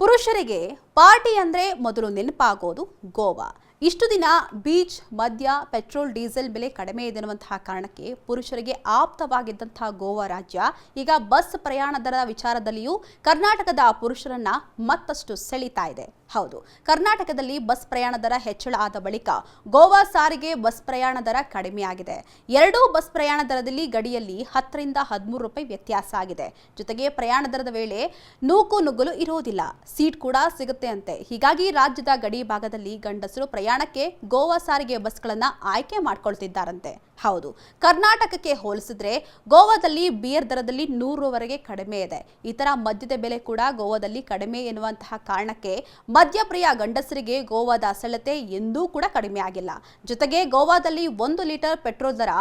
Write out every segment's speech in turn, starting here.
ಪುರುಷರಿಗೆ ಪಾರ್ಟಿ ಅಂದ್ರೆ ಮೊದಲು ನೆನಪಾಗೋದು ಗೋವಾ. ಇಷ್ಟು ದಿನ ಬೀಚ್, ಮದ್ಯ, ಪೆಟ್ರೋಲ್, ಡೀಸೆಲ್ ಬೆಲೆ ಕಡಿಮೆ ಇದೆ ಅನ್ನುವಂತಹ ಕಾರಣಕ್ಕೆ ಪುರುಷರಿಗೆ ಆಪ್ತವಾಗಿದ್ದಂತಹ ಗೋವಾ ರಾಜ್ಯ ಈಗ ಬಸ್ ಪ್ರಯಾಣ ದರ ವಿಚಾರದಲ್ಲಿಯೂ ಕರ್ನಾಟಕದ ಪುರುಷರನ್ನ ಮತ್ತಷ್ಟು ಸೆಳೀತಾ ಇದೆ. ಹೌದು, ಕರ್ನಾಟಕದಲ್ಲಿ ಬಸ್ ಪ್ರಯಾಣ ದರ ಹೆಚ್ಚಳ ಆದ ಬಳಿಕ ಗೋವಾ ಸಾರಿಗೆ ಬಸ್ ಪ್ರಯಾಣ ದರ ಕಡಿಮೆಯಾಗಿದೆ. ಎರಡೂ ಬಸ್ ಪ್ರಯಾಣ ದರದಲ್ಲಿ ಗಡಿಯಲ್ಲಿ 10 ರಿಂದ 13 ರೂಪಾಯಿ ವ್ಯತ್ಯಾಸ ಆಗಿದೆ. ಜೊತೆಗೆ ಪ್ರಯಾಣ ದರದ ವೇಳೆ ನೂಕು ನುಗ್ಗಲು ಇರೋದಿಲ್ಲ, ಸೀಟ್ ಕೂಡ ಸಿಗುತ್ತೆ ಅಂತೆ. ಹೀಗಾಗಿ ರಾಜ್ಯದ ಗಡಿ ಭಾಗದಲ್ಲಿ ಗಂಡಸರು ಪ್ರಯಾಣಕ್ಕೆ ಗೋವಾ ಸಾರಿಗೆ ಬಸ್ಗಳನ್ನ ಆಯ್ಕೆ ಮಾಡ್ಕೊಳ್ತಿದ್ದಾರಂತೆ. ಹೌದು, ಕರ್ನಾಟಕಕ್ಕೆ ಹೋಲಿಸಿದ್ರೆ ಗೋವಾದಲ್ಲಿ ಬಿಯರ್ ದರದಲ್ಲಿ 100ರವರೆಗೆ ಕಡಿಮೆ ಇದೆ. ಇತರ ಮದ್ಯದ ಬೆಲೆ ಕೂಡ ಗೋವಾದಲ್ಲಿ ಕಡಿಮೆ ಎನ್ನುವಂತಹ ಕಾರಣಕ್ಕೆ ಮದ್ಯಪ್ರಿಯ ಗಂಡಸರಿಗೆ ಗೋವಾದ ಅಸಲತೆ ಎಂದೂ ಕೂಡ ಕಡಿಮೆ ಆಗಿಲ್ಲ. ಜೊತೆಗೆ ಗೋವಾದಲ್ಲಿ 1 ಲೀಟರ್ ಪೆಟ್ರೋಲ್ ದರ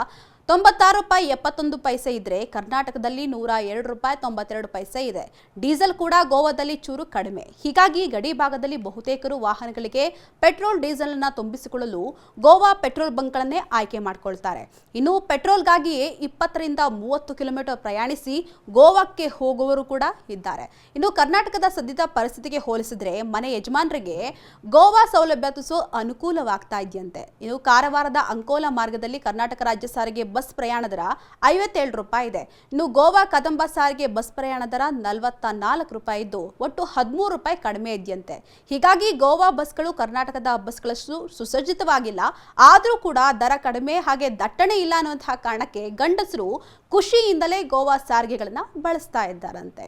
96 ರೂಪಾಯಿ 71 ಪೈಸೆ ಇದ್ರೆ ಕರ್ನಾಟಕದಲ್ಲಿ 102 ರೂಪಾಯಿ 92 ಪೈಸೆ ಇದೆ. ಡೀಸೆಲ್ ಕೂಡ ಗೋವಾದಲ್ಲಿ ಚೂರು ಕಡಿಮೆ. ಹೀಗಾಗಿ ಗಡಿ ಭಾಗದಲ್ಲಿ ಬಹುತೇಕರು ವಾಹನಗಳಿಗೆ ಪೆಟ್ರೋಲ್ ಡೀಸೆಲ್ ಅನ್ನ ತುಂಬಿಸಿಕೊಳ್ಳಲು ಗೋವಾ ಪೆಟ್ರೋಲ್ ಬಂಕ್ಗಳನ್ನೇ ಆಯ್ಕೆ ಮಾಡಿಕೊಳ್ತಾರೆ. ಇನ್ನು ಪೆಟ್ರೋಲ್ಗಾಗಿಯೇ 20 ರಿಂದ 30 ಕಿಲೋಮೀಟರ್ ಪ್ರಯಾಣಿಸಿ ಗೋವಾಕ್ಕೆ ಹೋಗುವವರು ಕೂಡ ಇದ್ದಾರೆ. ಇನ್ನು ಕರ್ನಾಟಕದ ಸದ್ಯದ ಪರಿಸ್ಥಿತಿಗೆ ಹೋಲಿಸಿದ್ರೆ ಮನೆ ಯಜಮಾನರಿಗೆ ಗೋವಾ ಸೌಲಭ್ಯ ತುಸು ಅನುಕೂಲವಾಗ್ತಾ ಇದೆಯಂತೆ. ಇನ್ನು ಕಾರವಾರದ ಅಂಕೋಲಾ ಮಾರ್ಗದಲ್ಲಿ ಕರ್ನಾಟಕ ರಾಜ್ಯ ಸಾರಿಗೆ ಬಸ್ ಪ್ರಯಾಣ ದರ 57 ರೂಪಾಯಿ ಇದೆ. ಇನ್ನು ಗೋವಾ ಕದಂಬ ಸಾರಿಗೆ ಬಸ್ ಪ್ರಯಾಣ ದರ 44 ರೂಪಾಯಿ ಇದ್ದು ಒಟ್ಟು 13 ರೂಪಾಯಿ ಕಡಿಮೆ ಇದೆಯಂತೆ. ಹೀಗಾಗಿ ಗೋವಾ ಬಸ್ಗಳು ಕರ್ನಾಟಕದ ಬಸ್ಗಳಷ್ಟು ಸುಸಜ್ಜಿತವಾಗಿಲ್ಲ, ಆದರೂ ಕೂಡ ದರ ಕಡಿಮೆ ಹಾಗೆ ದಟ್ಟಣೆ ಇಲ್ಲ ಅನ್ನುವಂತಹ ಕಾರಣಕ್ಕೆ ಗಂಡಸರು ಖುಷಿಯಿಂದಲೇ ಗೋವಾ ಸಾರಿಗೆಗಳನ್ನ ಬಳಸ್ತಾ ಇದ್ದಾರಂತೆ.